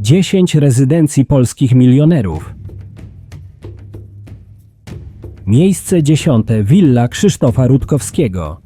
10 rezydencji polskich milionerów. Miejsce 10. Willa Krzysztofa Rutkowskiego.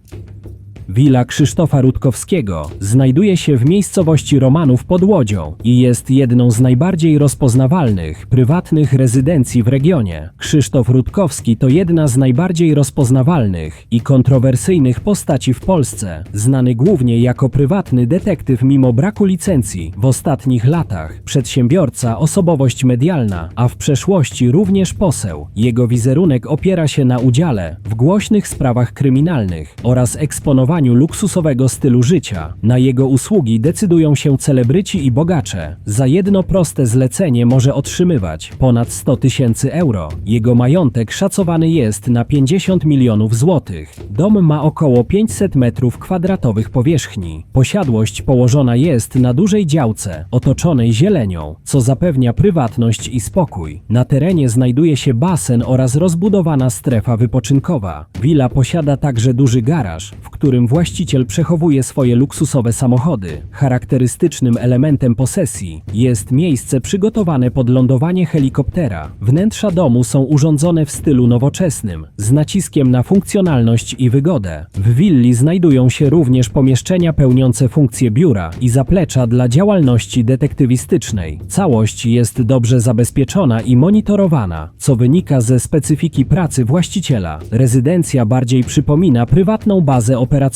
Willa Krzysztofa Rutkowskiego znajduje się w miejscowości Romanów pod Łodzią i jest jedną z najbardziej rozpoznawalnych, prywatnych rezydencji w regionie. Krzysztof Rutkowski to jedna z najbardziej rozpoznawalnych i kontrowersyjnych postaci w Polsce, znany głównie jako prywatny detektyw mimo braku licencji. W ostatnich latach przedsiębiorca, osobowość medialna, a w przeszłości również poseł. Jego wizerunek opiera się na udziale w głośnych sprawach kryminalnych oraz eksponowaniu luksusowego stylu życia. Na jego usługi decydują się celebryci i bogacze. Za jedno proste zlecenie może otrzymywać ponad 100 000 euro. Jego majątek szacowany jest na 50 milionów złotych. Dom ma około 500 metrów kwadratowych powierzchni. Posiadłość położona jest na dużej działce, otoczonej zielenią, co zapewnia prywatność i spokój. Na terenie znajduje się basen oraz rozbudowana strefa wypoczynkowa. Willa posiada także duży garaż, w którym właściciel przechowuje swoje luksusowe samochody. Charakterystycznym elementem posesji jest miejsce przygotowane pod lądowanie helikoptera. Wnętrza domu są urządzone w stylu nowoczesnym, z naciskiem na funkcjonalność i wygodę. W willi znajdują się również pomieszczenia pełniące funkcję biura i zaplecza dla działalności detektywistycznej. Całość jest dobrze zabezpieczona i monitorowana, co wynika ze specyfiki pracy właściciela. Rezydencja bardziej przypomina prywatną bazę operacyjną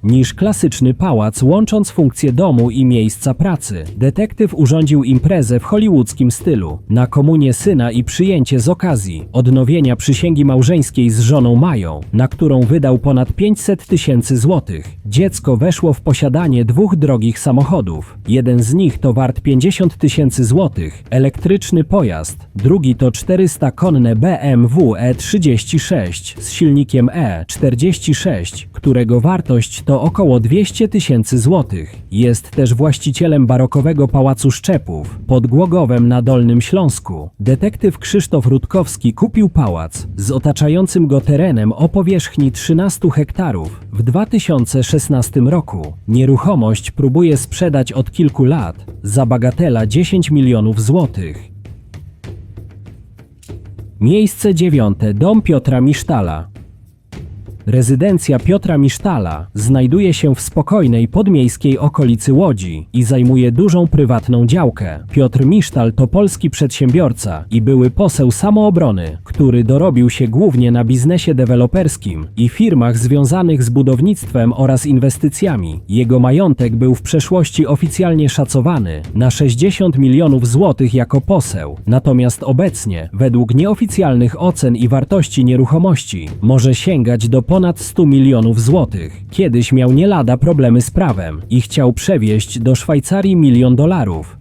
niż klasyczny pałac, łącząc funkcję domu i miejsca pracy. Detektyw urządził imprezę w hollywoodzkim stylu. Na komunię syna i przyjęcie z okazji odnowienia przysięgi małżeńskiej z żoną Mają, na którą wydał ponad 500 000 złotych. Dziecko weszło w posiadanie 2 drogich samochodów. Jeden z nich to wart 50 000 złotych, elektryczny pojazd. Drugi to 400-konne BMW E36 z silnikiem E46, którego wartość to około 200 000 złotych. Jest też właścicielem barokowego Pałacu Szczepów pod Głogowem na Dolnym Śląsku. Detektyw Krzysztof Rutkowski kupił pałac z otaczającym go terenem o powierzchni 13 hektarów w 2016 roku. Nieruchomość próbuje sprzedać od kilku lat za bagatela 10 milionów złotych. Miejsce 9. Dom Piotra Misztala. Rezydencja Piotra Misztala znajduje się w spokojnej podmiejskiej okolicy Łodzi i zajmuje dużą prywatną działkę. Piotr Misztal to polski przedsiębiorca i były poseł Samoobrony, który dorobił się głównie na biznesie deweloperskim i firmach związanych z budownictwem oraz inwestycjami. Jego majątek był w przeszłości oficjalnie szacowany na 60 milionów złotych jako poseł, natomiast obecnie, według nieoficjalnych ocen i wartości nieruchomości, może sięgać do ponad 100 milionów złotych. Kiedyś miał nie lada problemy z prawem i chciał przewieźć do Szwajcarii $1 milion,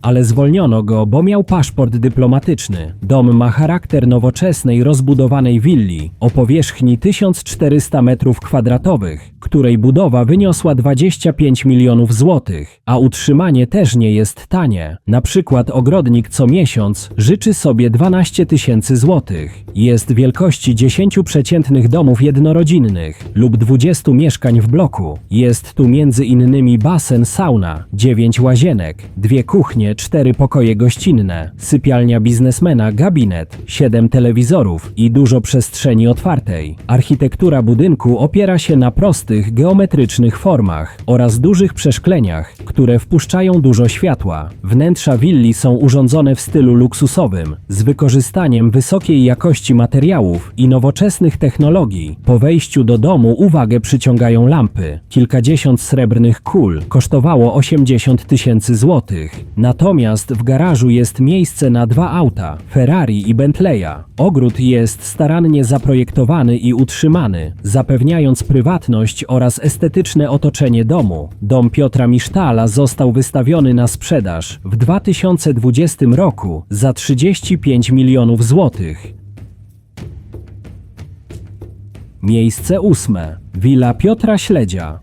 ale zwolniono go, bo miał paszport dyplomatyczny. Dom ma charakter nowoczesnej, rozbudowanej willi o powierzchni 1400 m2, której budowa wyniosła 25 milionów złotych, a utrzymanie też nie jest tanie. Na przykład ogrodnik co miesiąc życzy sobie 12 000 złotych. Jest wielkości 10 przeciętnych domów jednorodzinnych lub 20 mieszkań w bloku. Jest tu między innymi basen, sauna, 9 łazienek, 2 kuchnie, 4 pokoje gościnne, sypialnia biznesmena, gabinet, 7 telewizorów i dużo przestrzeni otwartej. Architektura budynku opiera się na prostych, geometrycznych formach oraz dużych przeszkleniach, które wpuszczają dużo światła. Wnętrza willi są urządzone w stylu luksusowym, z wykorzystaniem wysokiej jakości materiałów i nowoczesnych technologii. Po wejściu do domu uwagę przyciągają lampy. Kilkadziesiąt srebrnych kul kosztowało 80 000 złotych. Natomiast w garażu jest miejsce na 2 auta, Ferrari i Bentleya. Ogród jest starannie zaprojektowany i utrzymany, zapewniając prywatność oraz estetyczne otoczenie domu. Dom Piotra Misztala został wystawiony na sprzedaż w 2020 roku za 35 milionów złotych. Miejsce 8. Willa Piotra Śledzia.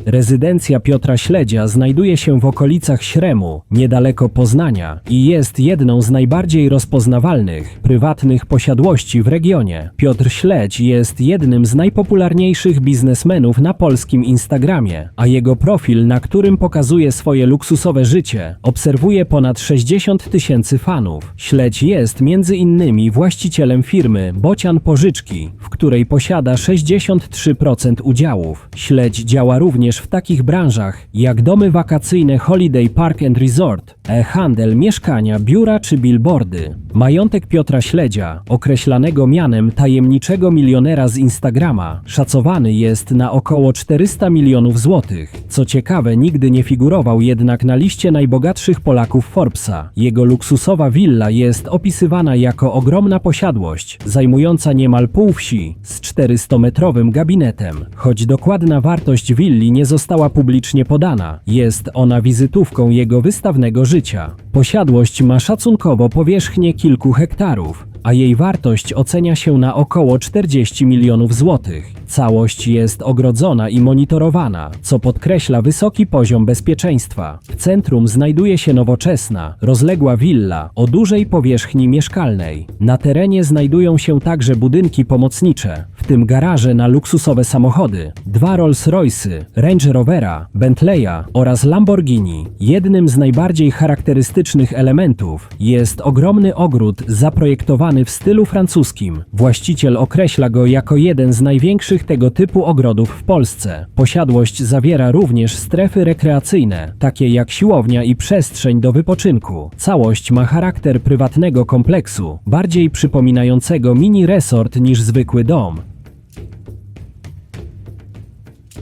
Rezydencja Piotra Śledzia znajduje się w okolicach Śremu, niedaleko Poznania i jest jedną z najbardziej rozpoznawalnych, prywatnych posiadłości w regionie. Piotr Śledź jest jednym z najpopularniejszych biznesmenów na polskim Instagramie, a jego profil, na którym pokazuje swoje luksusowe życie, obserwuje ponad 60 000 fanów. Śledź jest między innymi właścicielem firmy Bocian Pożyczki, w której posiada 63% udziałów. Śledź działa również w takich branżach jak domy wakacyjne Holiday Park and Resort, handel, mieszkania, biura czy billboardy. Majątek Piotra Śledzia, określanego mianem tajemniczego milionera z Instagrama, szacowany jest na około 400 milionów złotych. Co ciekawe, nigdy nie figurował jednak na liście najbogatszych Polaków Forbesa. Jego luksusowa willa jest opisywana jako ogromna posiadłość, zajmująca niemal pół wsi, z 400-metrowym gabinetem. Choć dokładna wartość willi nie została publicznie podana, jest ona wizytówką jego wystawnego życia. Posiadłość ma szacunkowo powierzchnię kilku hektarów, a jej wartość ocenia się na około 40 milionów złotych. Całość jest ogrodzona i monitorowana, co podkreśla wysoki poziom bezpieczeństwa. W centrum znajduje się nowoczesna, rozległa willa o dużej powierzchni mieszkalnej. Na terenie znajdują się także budynki pomocnicze, w tym garaże na luksusowe samochody, 2 Rolls-Royce'y, Range Rovera, Bentleya oraz Lamborghini. Jednym z najbardziej charakterystycznych elementów jest ogromny ogród zaprojektowany w stylu francuskim. Właściciel określa go jako jeden z największych tego typu ogrodów w Polsce. Posiadłość zawiera również strefy rekreacyjne, takie jak siłownia i przestrzeń do wypoczynku. Całość ma charakter prywatnego kompleksu, bardziej przypominającego mini resort niż zwykły dom.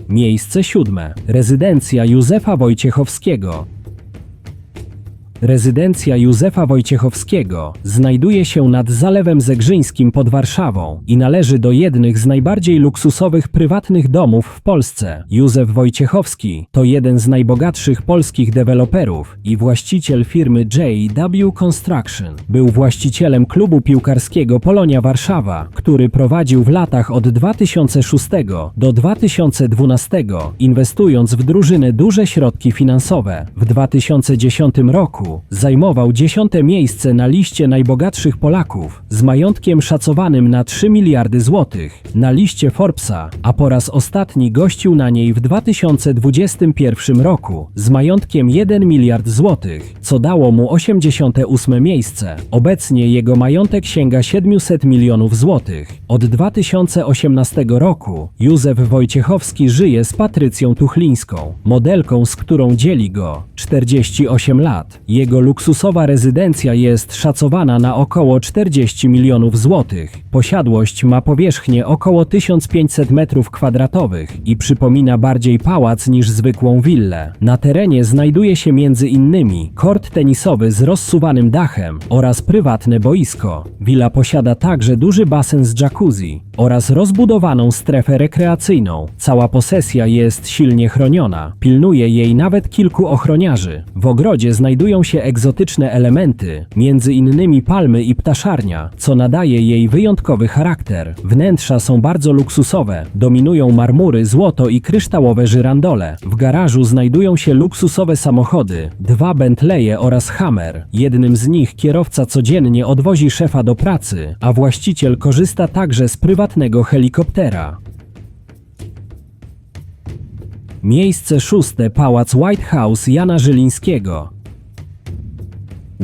Miejsce 7. Rezydencja Józefa Wojciechowskiego. Rezydencja Józefa Wojciechowskiego znajduje się nad Zalewem Zegrzyńskim pod Warszawą i należy do jednych z najbardziej luksusowych prywatnych domów w Polsce. Józef Wojciechowski to jeden z najbogatszych polskich deweloperów i właściciel firmy JW Construction. Był właścicielem klubu piłkarskiego Polonia Warszawa, który prowadził w latach od 2006 do 2012, inwestując w drużynę duże środki finansowe. W 2010 roku zajmował 10. miejsce na liście najbogatszych Polaków z majątkiem szacowanym na 3 miliardy złotych na liście Forbesa, a po raz ostatni gościł na niej w 2021 roku z majątkiem 1 miliard złotych, co dało mu 88. miejsce. Obecnie jego majątek sięga 700 milionów złotych. Od 2018 roku Józef Wojciechowski żyje z Patrycją Tuchlińską, modelką, z którą dzieli go 48 lat. Jego luksusowa rezydencja jest szacowana na około 40 milionów złotych. Posiadłość ma powierzchnię około 1500 m² i przypomina bardziej pałac niż zwykłą willę. Na terenie znajduje się m.in. kort tenisowy z rozsuwanym dachem oraz prywatne boisko. Willa posiada także duży basen z jacuzzi oraz rozbudowaną strefę rekreacyjną. Cała posesja jest silnie chroniona. Pilnuje jej nawet kilku ochroniarzy. W ogrodzie znajdują się egzotyczne elementy, między innymi palmy i ptaszarnia, co nadaje jej wyjątkowy charakter. Wnętrza są bardzo luksusowe, dominują marmury, złoto i kryształowe żyrandole. W garażu znajdują się luksusowe samochody, 2 Bentleye oraz Hammer. Jednym z nich kierowca codziennie odwozi szefa do pracy, a właściciel korzysta także z prywatnego helikoptera. Miejsce 6. Pałac White House Jana Żylińskiego.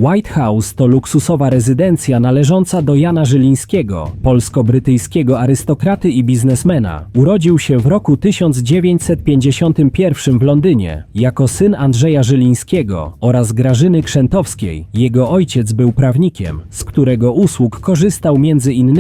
White House to luksusowa rezydencja należąca do Jana Żylińskiego, polsko-brytyjskiego arystokraty i biznesmena. Urodził się w roku 1951 w Londynie jako syn Andrzeja Żylińskiego oraz Grażyny Krzętowskiej. Jego ojciec był prawnikiem, z którego usług korzystał m.in.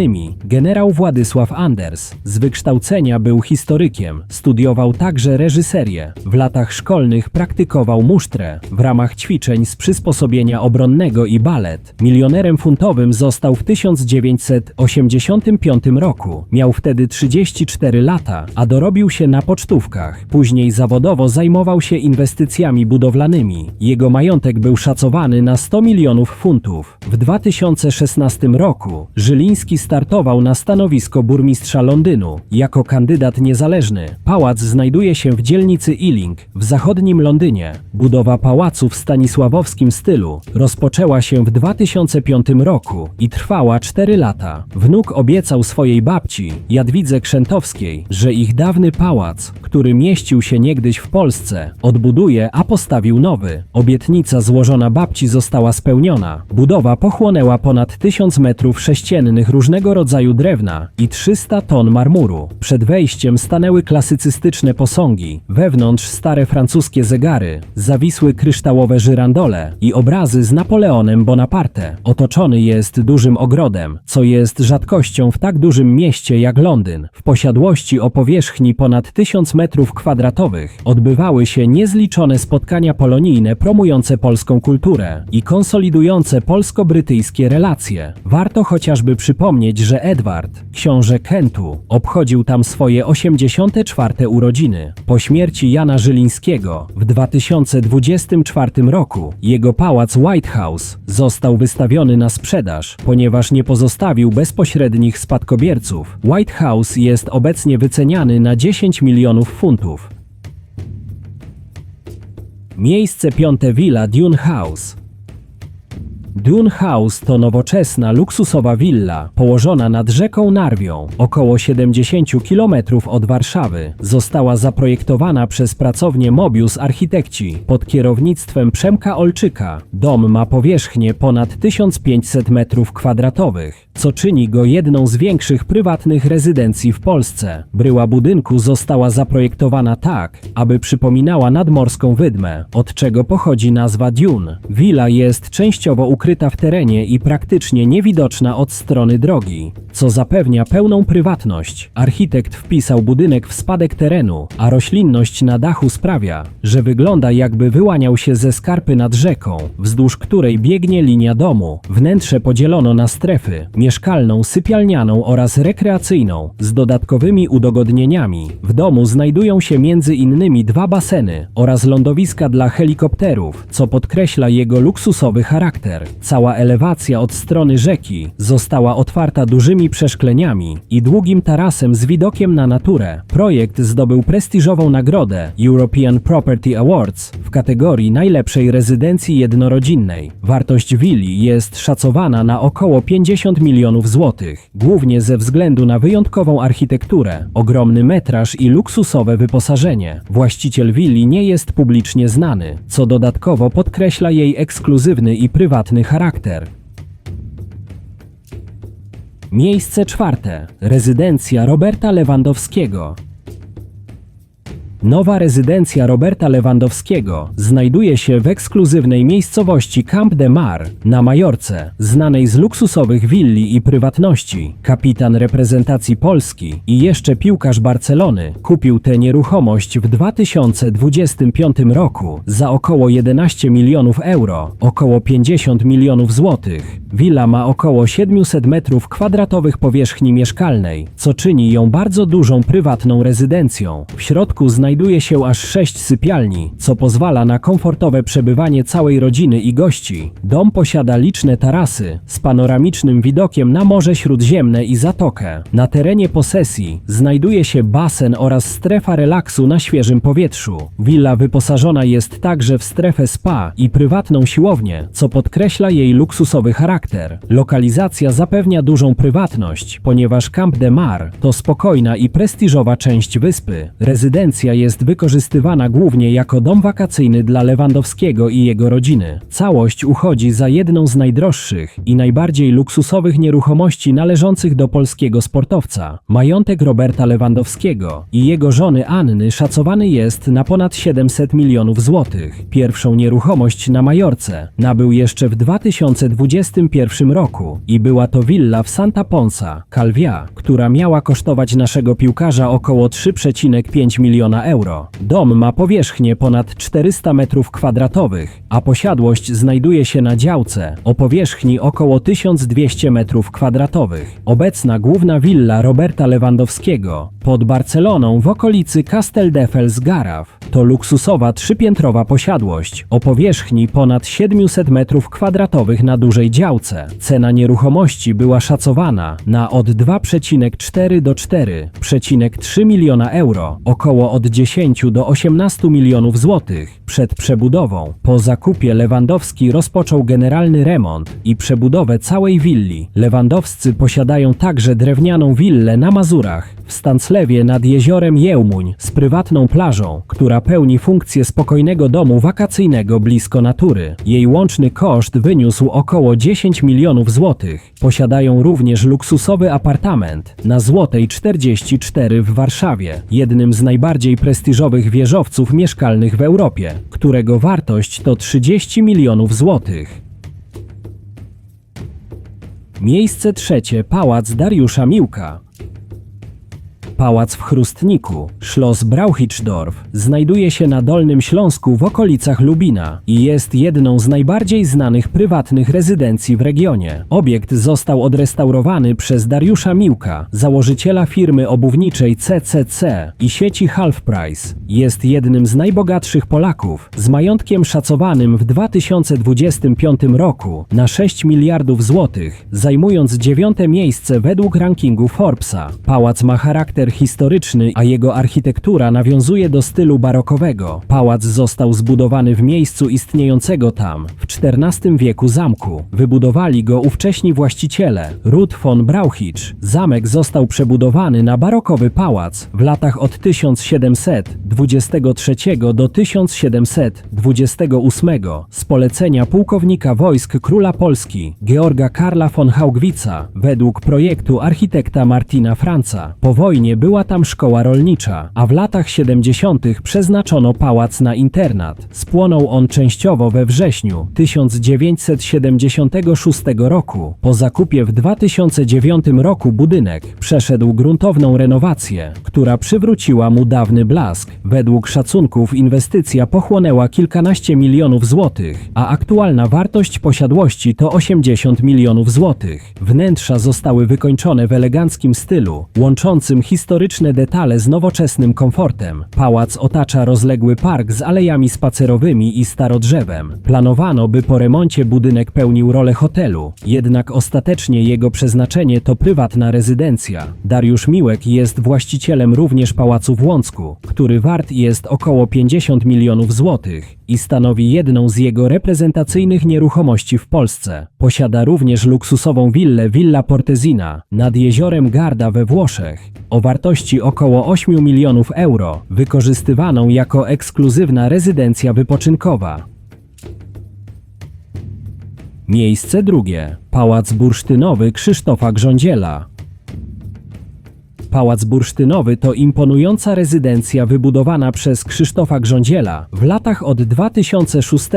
generał Władysław Anders. Z wykształcenia był historykiem, studiował także reżyserię. W latach szkolnych praktykował musztrę w ramach ćwiczeń z przysposobienia obronnego. koronnego i balet. Milionerem funtowym został w 1985 roku. Miał wtedy 34 lata, a dorobił się na pocztówkach. Później zawodowo zajmował się inwestycjami budowlanymi. Jego majątek był szacowany na 100 milionów funtów. W 2016 roku Żyliński startował na stanowisko burmistrza Londynu jako kandydat niezależny. Pałac znajduje się w dzielnicy Ealing w zachodnim Londynie. Budowa pałacu w stanisławowskim stylu rozpoczęła się w 2005 roku i trwała 4 lata. Wnuk obiecał swojej babci, Jadwidze Krzętowskiej, że ich dawny pałac, który mieścił się niegdyś w Polsce, odbuduje, a postawił nowy. Obietnica złożona babci została spełniona. Budowa pochłonęła ponad 1000 metrów sześciennych różnego rodzaju drewna i 300 ton marmuru. Przed wejściem stanęły klasycystyczne posągi, wewnątrz stare francuskie zegary, zawisły kryształowe żyrandole i obrazy z Napoleonem Bonaparte. Otoczony jest dużym ogrodem, co jest rzadkością w tak dużym mieście jak Londyn. W posiadłości o powierzchni ponad 1000 metrów kwadratowych odbywały się niezliczone spotkania polonijne promujące polską kulturę i konsolidujące polsko-brytyjskie relacje. Warto chociażby przypomnieć, że Edward, książę Kentu, obchodził tam swoje 84. urodziny. Po śmierci Jana Żylińskiego w 2024 roku jego pałac White House został wystawiony na sprzedaż, ponieważ nie pozostawił bezpośrednich spadkobierców. White House jest obecnie wyceniany na 10 milionów funtów. Miejsce piąte: Villa Dune House. Dune House to nowoczesna, luksusowa willa położona nad rzeką Narwią, około 70 km od Warszawy. Została zaprojektowana przez pracownię Mobius Architekci pod kierownictwem Przemka Olczyka. Dom ma powierzchnię ponad 1500 m2, co czyni go jedną z większych prywatnych rezydencji w Polsce. Bryła budynku została zaprojektowana tak, aby przypominała nadmorską wydmę, od czego pochodzi nazwa Dune. Willa jest częściowo ukryta w terenie i praktycznie niewidoczna od strony drogi, co zapewnia pełną prywatność. Architekt wpisał budynek w spadek terenu, a roślinność na dachu sprawia, że wygląda, jakby wyłaniał się ze skarpy nad rzeką, wzdłuż której biegnie linia domu. Wnętrze podzielono na strefy: mieszkalną, sypialnianą oraz rekreacyjną, z dodatkowymi udogodnieniami. W domu znajdują się m.in. 2 baseny oraz lądowiska dla helikopterów, co podkreśla jego luksusowy charakter. Cała elewacja od strony rzeki została otwarta dużymi przeszkleniami i długim tarasem z widokiem na naturę. Projekt zdobył prestiżową nagrodę European Property Awards w kategorii najlepszej rezydencji jednorodzinnej. Wartość willi jest szacowana na około 50 milionów złotych, głównie ze względu na wyjątkową architekturę, ogromny metraż i luksusowe wyposażenie. Właściciel willi nie jest publicznie znany, co dodatkowo podkreśla jej ekskluzywny i prywatny charakter. Miejsce czwarte: rezydencja Roberta Lewandowskiego. Nowa rezydencja Roberta Lewandowskiego znajduje się w ekskluzywnej miejscowości Camp de Mar na Majorce, znanej z luksusowych willi i prywatności. Kapitan reprezentacji Polski i jeszcze piłkarz Barcelony kupił tę nieruchomość w 2025 roku za około 11 milionów euro, około 50 milionów złotych. Willa ma około 700 metrów kwadratowych powierzchni mieszkalnej, co czyni ją bardzo dużą prywatną rezydencją. W środku znajduje się aż 6 sypialni, co pozwala na komfortowe przebywanie całej rodziny i gości. Dom posiada liczne tarasy z panoramicznym widokiem na Morze Śródziemne i zatokę. Na terenie posesji znajduje się basen oraz strefa relaksu na świeżym powietrzu. Willa wyposażona jest także w strefę spa i prywatną siłownię, co podkreśla jej luksusowy charakter. Lokalizacja zapewnia dużą prywatność, ponieważ Camp de Mar to spokojna i prestiżowa część wyspy. Rezydencja jest wykorzystywana głównie jako dom wakacyjny dla Lewandowskiego i jego rodziny. Całość uchodzi za jedną z najdroższych i najbardziej luksusowych nieruchomości należących do polskiego sportowca. Majątek Roberta Lewandowskiego i jego żony Anny szacowany jest na ponad 700 milionów złotych. Pierwszą nieruchomość na Majorce nabył jeszcze w 2021 roku i była to willa w Santa Ponsa, Calviá, która miała kosztować naszego piłkarza około 3,5 miliona euro. Dom ma powierzchnię ponad 400 m2, a posiadłość znajduje się na działce o powierzchni około 1200 m2. Obecna główna willa Roberta Lewandowskiego pod Barceloną w okolicy Castelldefels-Garraf to luksusowa trzypiętrowa posiadłość o powierzchni ponad 700 m2 na dużej działce. Cena nieruchomości była szacowana na od 2,4 do 4,3 miliona euro, około od 10 do 18 milionów złotych. Przed przebudową, po zakupie Lewandowski rozpoczął generalny remont i przebudowę całej willi. Lewandowscy posiadają także drewnianą willę na Mazurach, w Stanclewie nad jeziorem Jełmuń z prywatną plażą, która pełni funkcję spokojnego domu wakacyjnego blisko natury. Jej łączny koszt wyniósł około 10 milionów złotych. Posiadają również luksusowy apartament na Złotej 44 w Warszawie, jednym z najbardziej prestiżowych wieżowców mieszkalnych w Europie, którego wartość to 30 milionów złotych. Miejsce trzecie: Pałac Dariusza Miłka. Pałac w Chrustniku, Schloss Brauchitschdorf, znajduje się na Dolnym Śląsku w okolicach Lubina i jest jedną z najbardziej znanych prywatnych rezydencji w regionie. Obiekt został odrestaurowany przez Dariusza Miłka, założyciela firmy obuwniczej CCC i sieci Half Price. Jest jednym z najbogatszych Polaków, z majątkiem szacowanym w 2025 roku na 6 miliardów złotych, zajmując 9. miejsce według rankingu Forbesa. Pałac ma charakter historyczny, a jego architektura nawiązuje do stylu barokowego. Pałac został zbudowany w miejscu istniejącego tam w XIV wieku zamku. Wybudowali go ówcześni właściciele, Ruth von Brauchitsch. Zamek został przebudowany na barokowy pałac w latach od 1723 do 1728 z polecenia pułkownika wojsk króla Polski Georga Karla von Haugwitza według projektu architekta Martina Franca. Po wojnie była tam szkoła rolnicza, a w latach 70. przeznaczono pałac na internat. Spłonął on częściowo we wrześniu 1976 roku. Po zakupie w 2009 roku budynek przeszedł gruntowną renowację, która przywróciła mu dawny blask. Według szacunków inwestycja pochłonęła kilkanaście milionów złotych, a aktualna wartość posiadłości to 80 milionów złotych. Wnętrza zostały wykończone w eleganckim stylu, łączącym historyczne detale z nowoczesnym komfortem. Pałac otacza rozległy park z alejami spacerowymi i starodrzewem. Planowano, by po remoncie budynek pełnił rolę hotelu, jednak ostatecznie jego przeznaczenie to prywatna rezydencja. Dariusz Miłek jest właścicielem również pałacu w Łącku, który wart jest około 50 milionów złotych i stanowi jedną z jego reprezentacyjnych nieruchomości w Polsce. Posiada również luksusową willę Villa Portesina nad jeziorem Garda we Włoszech o wartości około 8 milionów euro, wykorzystywaną jako ekskluzywna rezydencja wypoczynkowa. Miejsce drugie: Pałac Bursztynowy Krzysztofa Grządziela. Pałac Bursztynowy to imponująca rezydencja wybudowana przez Krzysztofa Grządziela w latach od 2006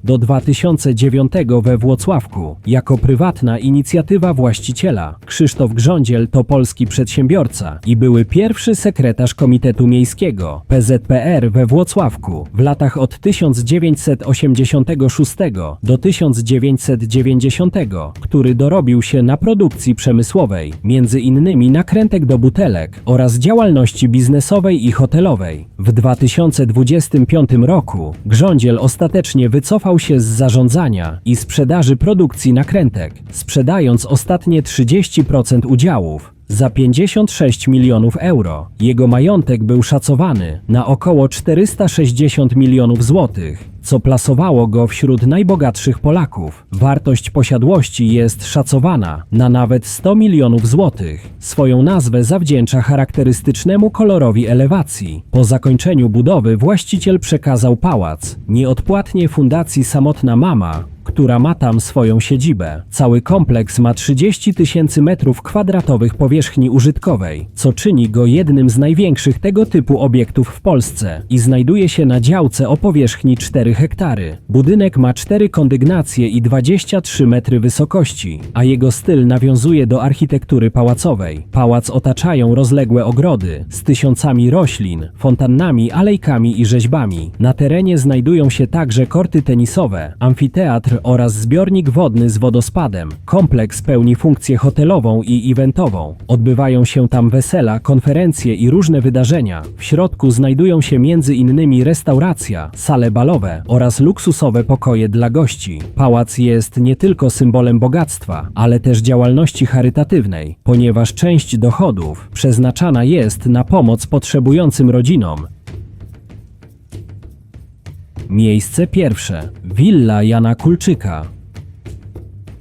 do 2009 we Włocławku jako prywatna inicjatywa właściciela. Krzysztof Grządziel to polski przedsiębiorca i były pierwszy sekretarz Komitetu Miejskiego PZPR we Włocławku w latach od 1986 do 1990, który dorobił się na produkcji przemysłowej, między innymi nakrętek do butelek oraz działalności biznesowej i hotelowej. W 2025 roku Grządziel ostatecznie wycofał się z zarządzania i sprzedaży produkcji nakrętek, sprzedając ostatnie 30% udziałów za 56 milionów euro. Jego majątek był szacowany na około 460 milionów złotych, co plasowało go wśród najbogatszych Polaków. Wartość posiadłości jest szacowana na nawet 100 milionów złotych. Swoją nazwę zawdzięcza charakterystycznemu kolorowi elewacji. Po zakończeniu budowy właściciel przekazał pałac nieodpłatnie Fundacji Samotna Mama, która ma tam swoją siedzibę. Cały kompleks ma 30 000 metrów kwadratowych powierzchni użytkowej, co czyni go jednym z największych tego typu obiektów w Polsce i znajduje się na działce o powierzchni 4 hektary. Budynek ma 4 kondygnacje i 23 metry wysokości, a jego styl nawiązuje do architektury pałacowej. Pałac otaczają rozległe ogrody z tysiącami roślin, fontannami, alejkami i rzeźbami. Na terenie znajdują się także korty tenisowe, amfiteatr oraz zbiornik wodny z wodospadem. Kompleks pełni funkcję hotelową i eventową. Odbywają się tam wesela, konferencje i różne wydarzenia. W środku znajdują się m.in. restauracja, sale balowe oraz luksusowe pokoje dla gości. Pałac jest nie tylko symbolem bogactwa, ale też działalności charytatywnej, ponieważ część dochodów przeznaczana jest na pomoc potrzebującym rodzinom. Miejsce pierwsze. Willa Jana Kulczyka.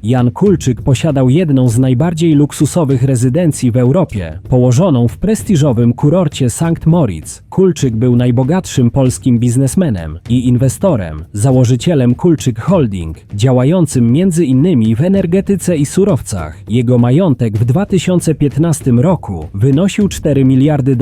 Jan Kulczyk posiadał jedną z najbardziej luksusowych rezydencji w Europie, położoną w prestiżowym kurorcie Sankt Moritz. Kulczyk był najbogatszym polskim biznesmenem i inwestorem, założycielem Kulczyk Holding, działającym m.in. w energetyce i surowcach. Jego majątek w 2015 roku wynosił $4 miliardy,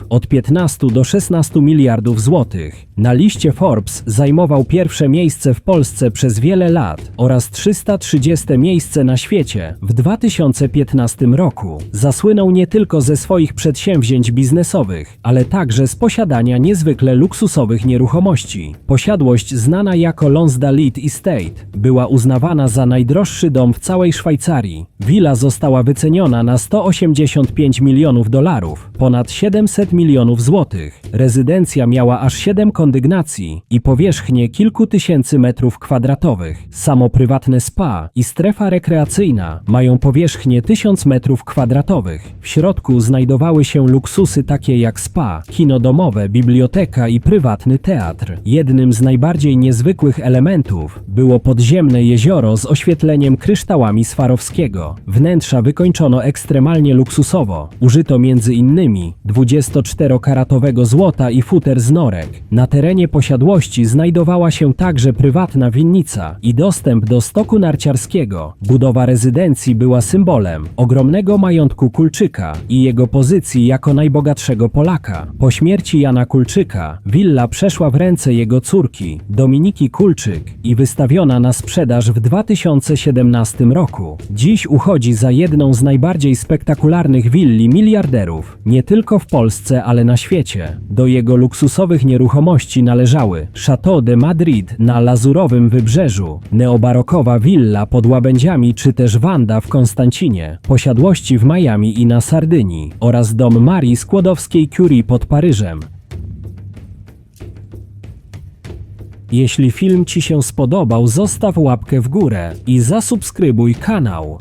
od 15 do 16 miliardów złotych. Na liście Forbes zajmował pierwsze miejsce w Polsce przez wiele lat oraz 330 miejsce na świecie. W 2015 roku zasłynął nie tylko ze swoich przedsięwzięć biznesowych, ale także z posiadania niezwykle luksusowych nieruchomości. Posiadłość znana jako Lonsdale Estate była uznawana za najdroższy dom w całej Szwajcarii. Willa została wyceniona na $185 milionów, ponad 700 milionów złotych. Rezydencja miała aż 7 kondygnacji i powierzchnię kilku tysięcy metrów kwadratowych. Samo prywatne spa i strefa rekreacyjna mają powierzchnię 1000 metrów kwadratowych. W środku znajdowały się luksusy takie jak spa, kino domowe, biblioteka i prywatny teatr. Jednym z najbardziej niezwykłych elementów było podziemne jezioro z oświetleniem kryształami Swarowskiego. Wnętrza wykończono ekstremalnie luksusowo. Użyto m.in. 24-karatowego złota i futer z norek. Na terenie posiadłości znajdowała się także prywatna winnica i dostęp do stoku narciarskiego. Budowa rezydencji była symbolem ogromnego majątku Kulczyka i jego pozycji jako najbogatszego Polaka. Po śmierci Jana Kulczyka willa przeszła w ręce jego córki, Dominiki Kulczyk, i wystawiona na sprzedaż w 2017 roku. Dziś uchodzi za jedną z najbardziej spektakularnych willi miliarderów, nie tylko w Polsce, ale na świecie. Do jego luksusowych nieruchomości należały Château de Madrid na Lazurowym Wybrzeżu, neobarokowa willa pod Łabędziami czy też Wanda w Konstancinie, posiadłości w Miami i na Sardynii oraz dom Marii Skłodowskiej-Curie pod Paryżem. Jeśli film Ci się spodobał, zostaw łapkę w górę i zasubskrybuj kanał.